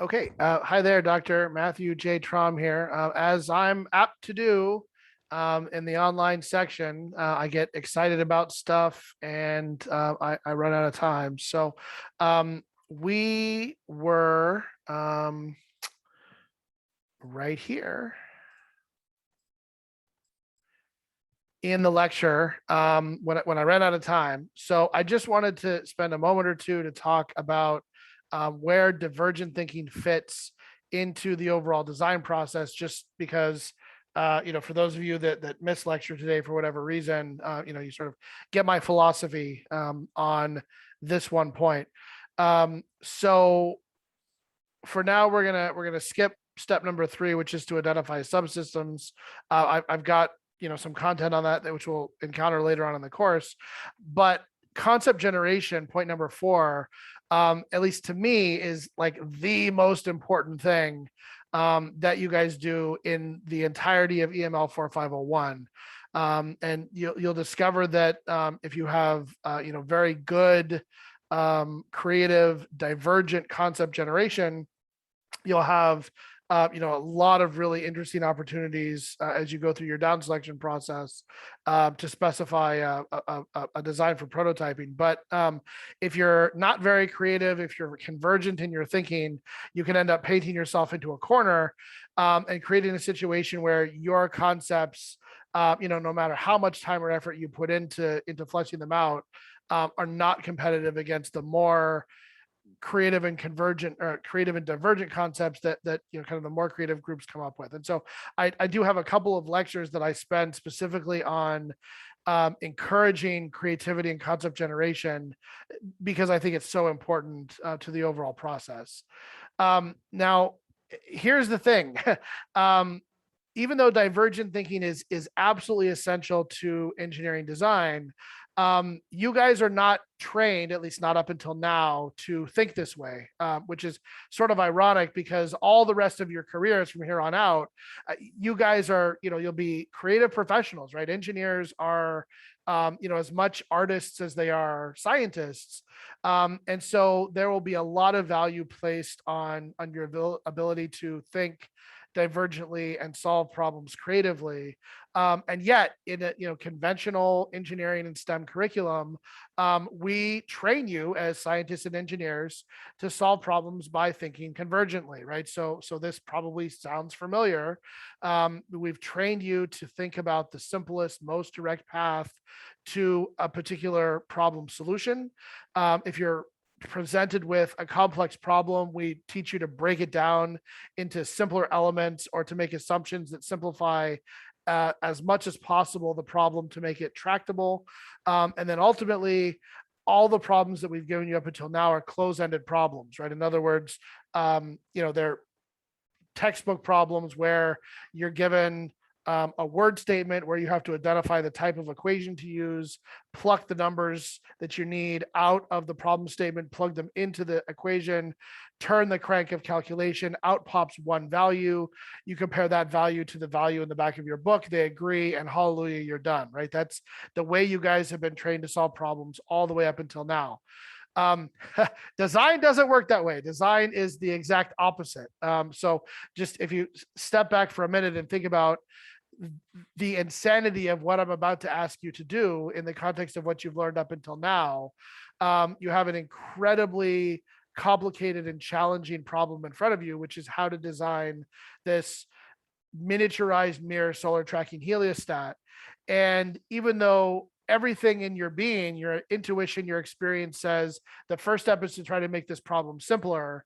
Okay, hi there, Dr. Matthew J. Trom here. As I'm apt to do in the online section, I get excited about stuff and I run out of time. So we were right here in the lecture when I ran out of time. So I just wanted to spend a moment or two to talk about where divergent thinking fits into the overall design process, just because for those of you that missed lecture today for whatever reason, you sort of get my philosophy on this one point. So for now, we're gonna skip step number 3, which is to identify subsystems. I've got some content on that which we'll encounter later on in the course, but concept generation, point number 4, at least to me, is like the most important thing that you guys do in the entirety of EML4501. And you'll discover that if you have very good creative divergent concept generation, you'll have a lot of really interesting opportunities as you go through your down selection process to specify a design for prototyping. But if you're not very creative, if you're convergent in your thinking, you can end up painting yourself into a corner and creating a situation where your concepts, no matter how much time or effort you put into fleshing them out, are not competitive against the more creative and convergent or creative and divergent concepts that kind of the more creative groups come up with. And so I do have a couple of lectures that I spend specifically on encouraging creativity and concept generation, because I think it's so important to the overall process. Now, here's the thing. Even though divergent thinking is absolutely essential to engineering design, you guys are not trained, at least not up until now, to think this way, which is sort of ironic because all the rest of your careers from here on out, you guys are, you'll be creative professionals, right? Engineers are, as much artists as they are scientists. And so there will be a lot of value placed on your ability to think divergently and solve problems creatively. And yet in a conventional engineering and STEM curriculum, we train you as scientists and engineers to solve problems by thinking convergently, right? So this probably sounds familiar. We've trained you to think about the simplest, most direct path to a particular problem solution. If you're presented with a complex problem, we teach you to break it down into simpler elements or to make assumptions that simplify as much as possible the problem to make it tractable. And then ultimately, all the problems that we've given you up until now are close-ended problems, right? In other words, they're textbook problems where you're given a word statement where you have to identify the type of equation to use, pluck the numbers that you need out of the problem statement, plug them into the equation, turn the crank of calculation, out pops one value. You compare that value to the value in the back of your book, they agree, and hallelujah, you're done, right? That's the way you guys have been trained to solve problems all the way up until now. Design doesn't work that way. Design is the exact opposite. So just if you step back for a minute and think about the insanity of what I'm about to ask you to do in the context of what you've learned up until now, you have an incredibly complicated and challenging problem in front of you, which is how to design this miniaturized mirror solar tracking heliostat. And even though everything in your being, your intuition, your experience says the first step is to try to make this problem simpler,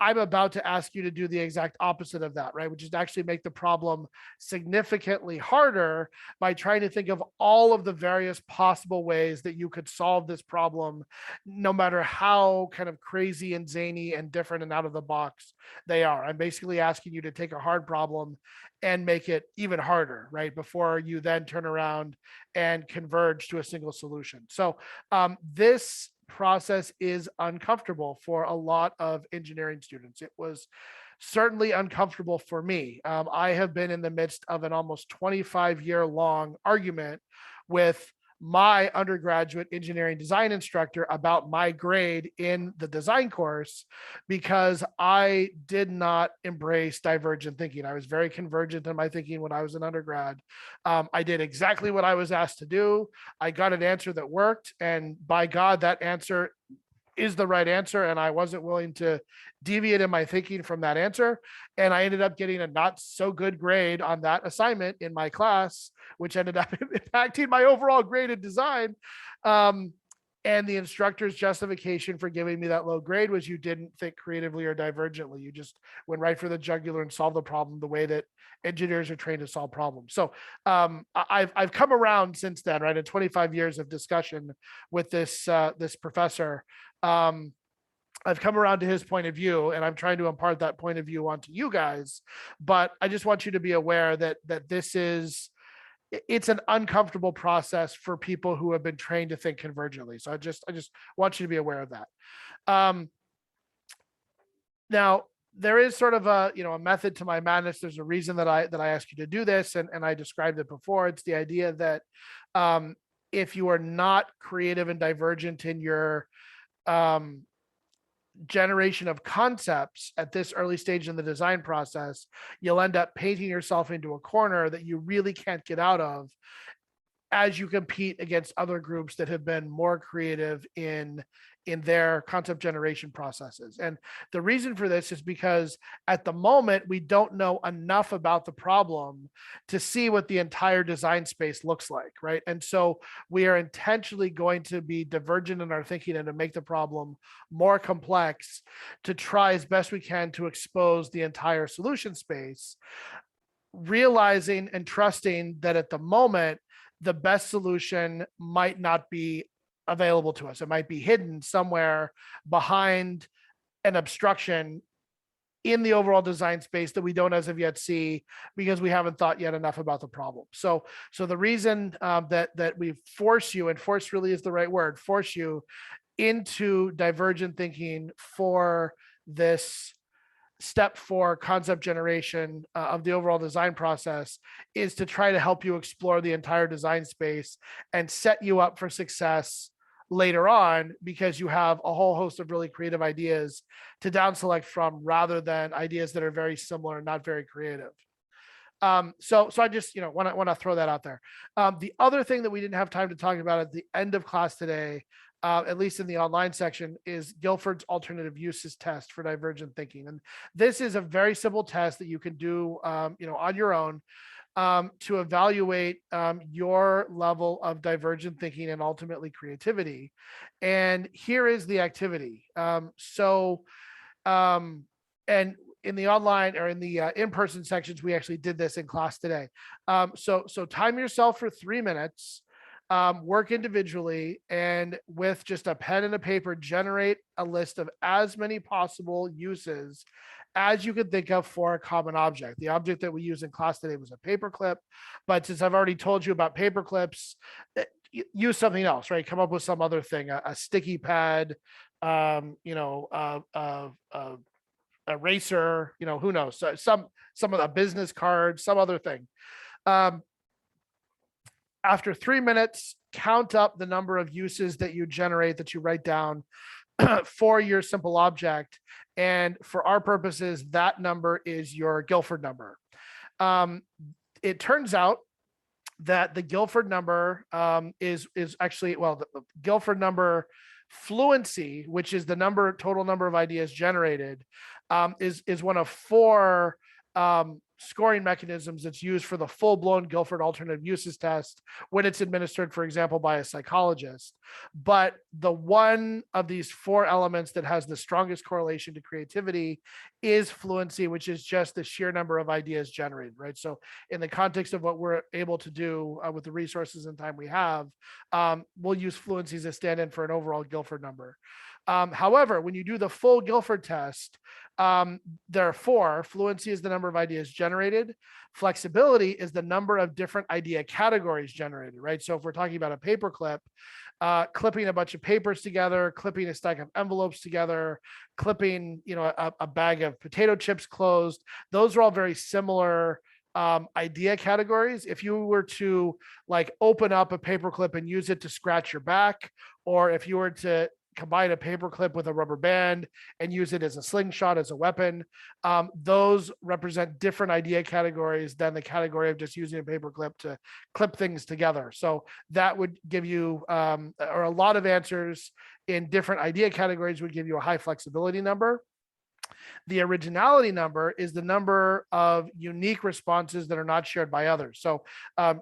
I'm about to ask you to do the exact opposite of that, right? Which is to actually make the problem significantly harder by trying to think of all of the various possible ways that you could solve this problem, no matter how kind of crazy and zany and different and out of the box they are. I'm basically asking you to take a hard problem and make it even harder, right? Before you then turn around and converge to a single solution. So this process is uncomfortable for a lot of engineering students. It was certainly uncomfortable for me. I have been in the midst of an almost 25-year long argument with my undergraduate engineering design instructor about my grade in the design course because I did not embrace divergent thinking. I was very convergent in my thinking when I was an undergrad. I did exactly what I was asked to do. I got an answer that worked, and by God, that answer is the right answer, and I wasn't willing to deviate in my thinking from that answer. And I ended up getting a not so good grade on that assignment in my class, which ended up impacting my overall grade in design. And the instructor's justification for giving me that low grade was you didn't think creatively or divergently. You just went right for the jugular and solved the problem the way that engineers are trained to solve problems. So I've come around since then, right? In 25 years of discussion with this professor, I've come around to his point of view, and I'm trying to impart that point of view onto you guys. But I just want you to be aware that it's an uncomfortable process for people who have been trained to think convergently. So I just want you to be aware of that. Now, there is sort of a method to my madness. There's a reason that I ask you to do this, and I described it before. It's the idea that if you are not creative and divergent in your generation of concepts at this early stage in the design process, you'll end up painting yourself into a corner that you really can't get out of as you compete against other groups that have been more creative in their concept generation processes. And the reason for this is because at the moment, we don't know enough about the problem to see what the entire design space looks like, right? And so we are intentionally going to be divergent in our thinking and to make the problem more complex to try as best we can to expose the entire solution space, realizing and trusting that at the moment, the best solution might not be available to us. It might be hidden somewhere behind an obstruction in the overall design space that we don't as of yet see because we haven't thought yet enough about the problem. So the reason that we force you, and force really is the right word, force you into divergent thinking for this step 4 concept generation of the overall design process is to try to help you explore the entire design space and set you up for success later on, because you have a whole host of really creative ideas to down select from rather than ideas that are very similar and not very creative. So I just want to throw that out there. The other thing that we didn't have time to talk about at the end of class today, at least in the online section, is Guilford's alternative uses test for divergent thinking. And this is a very simple test that you can do on your own to evaluate your level of divergent thinking and ultimately creativity. And here is the activity. And in the online or in the in-person sections, we actually did this in class today. So time yourself for 3 minutes, work individually, and with just a pen and a paper, generate a list of as many possible uses as you could think of for a common object. The object that we used in class today was a paperclip, but since I've already told you about paperclips, use something else, right? Come up with some other thing, a sticky pad, a eraser, who knows? So some of the business cards, some other thing. After 3 minutes, count up the number of uses that you generate, that you write down for your simple object. And for our purposes, that number is your Guilford number. It turns out that the Guilford number is actually, the Guilford number fluency, which is the total number of ideas generated, is one of 4 scoring mechanisms that's used for the full-blown Guilford alternative uses test when it's administered, for example, by a psychologist. But the one of these 4 elements that has the strongest correlation to creativity is fluency, which is just the sheer number of ideas generated, right? So in the context of what we're able to do with the resources and time we have, we'll use fluency as a stand-in for an overall Guilford number. However, when you do the full Guilford test, there are 4. Fluency is the number of ideas generated. Flexibility is the number of different idea categories generated, right? So if we're talking about a paperclip, clipping a bunch of papers together, clipping a stack of envelopes together, clipping, a bag of potato chips closed, those are all very similar idea categories. If you were to like open up a paperclip and use it to scratch your back, or if you were to combine a paperclip with a rubber band and use it as a slingshot, as a weapon, those represent different idea categories than the category of just using a paperclip to clip things together. So that would give you, or a lot of answers in different idea categories would give you a high flexibility number. The originality number is the number of unique responses that are not shared by others. So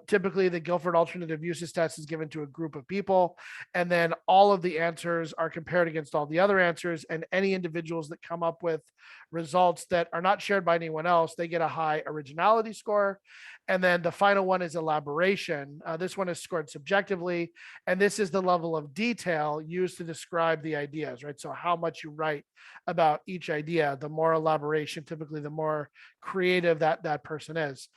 typically the Guilford alternative uses test is given to a group of people, and then all of the answers are compared against all the other answers, and any individuals that come up with results that are not shared by anyone else, they get a high originality score. And then the final one is elaboration. This one is scored subjectively, and this is the level of detail used to describe the ideas, right? So how much you write about each idea, the more elaboration, typically the more creative that person is.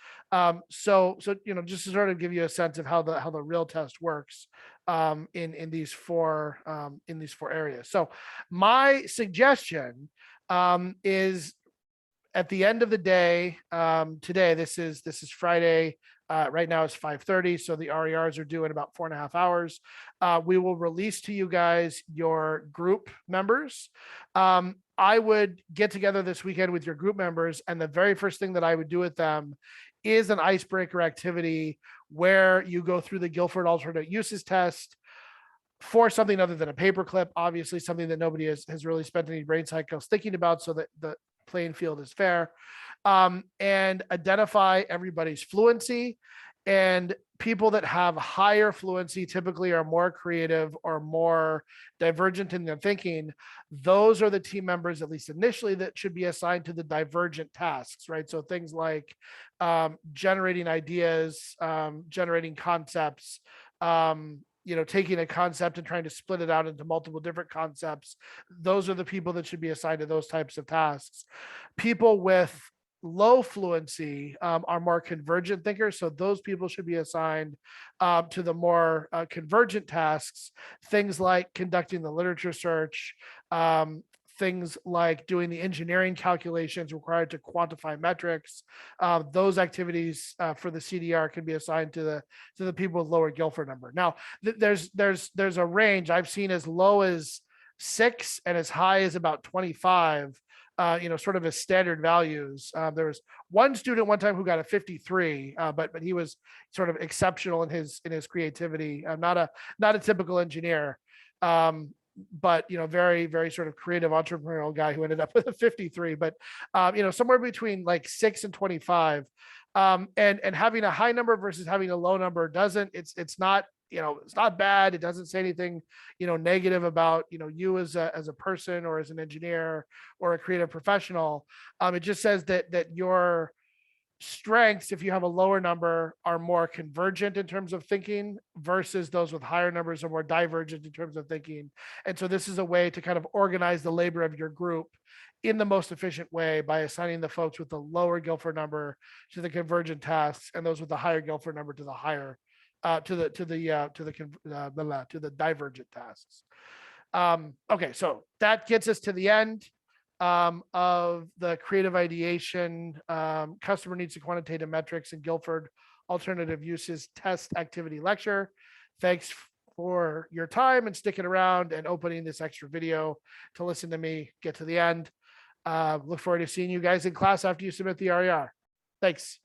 So just to sort of give you a sense of how the real test works in these four areas. So my suggestion is, at the end of the day, today, this is Friday. Right now it's 5:30, so the RERs are due in about 4.5 hours. We will release to you guys your group members. I would get together this weekend with your group members, and the very first thing that I would do with them is an icebreaker activity where you go through the Guilford alternate uses test for something other than a paperclip, obviously something that nobody has really spent any brain cycles thinking about, so that the playing field is fair, and identify everybody's fluency. And people that have higher fluency typically are more creative or more divergent in their thinking. Those are the team members, at least initially, that should be assigned to the divergent tasks, right? So things like generating ideas, generating concepts, taking a concept and trying to split it out into multiple different concepts. Those are the people that should be assigned to those types of tasks. People with low fluency are more convergent thinkers. So those people should be assigned to the more convergent tasks, things like conducting the literature search, things like doing the engineering calculations required to quantify metrics. Those activities for the CDR can be assigned to the people with lower Guilford number. Now, there's a range I've seen as low as 6 and as high as about 25. Sort of as standard values. There was one student one time who got a 53, but he was sort of exceptional in his creativity. Not a typical engineer, but very, very sort of creative entrepreneurial guy who ended up with a 53. But somewhere between like 6 and 25. And having a high number versus having a low number it's not it's not bad. It doesn't say anything, negative about, you as a person or as an engineer or a creative professional. It just says that your strengths, if you have a lower number, are more convergent in terms of thinking versus those with higher numbers are more divergent in terms of thinking. And so this is a way to kind of organize the labor of your group in the most efficient way by assigning the folks with the lower Guilford number to the convergent tasks and those with the higher Guilford number to the higher to the divergent tasks. Okay, so that gets us to the end of the creative ideation, customer needs to quantitative metrics, and Guilford alternative uses test activity lecture. Thanks for your time and sticking around and opening this extra video to listen to me get to the end. Look forward to seeing you guys in class after you submit the RER. Thanks.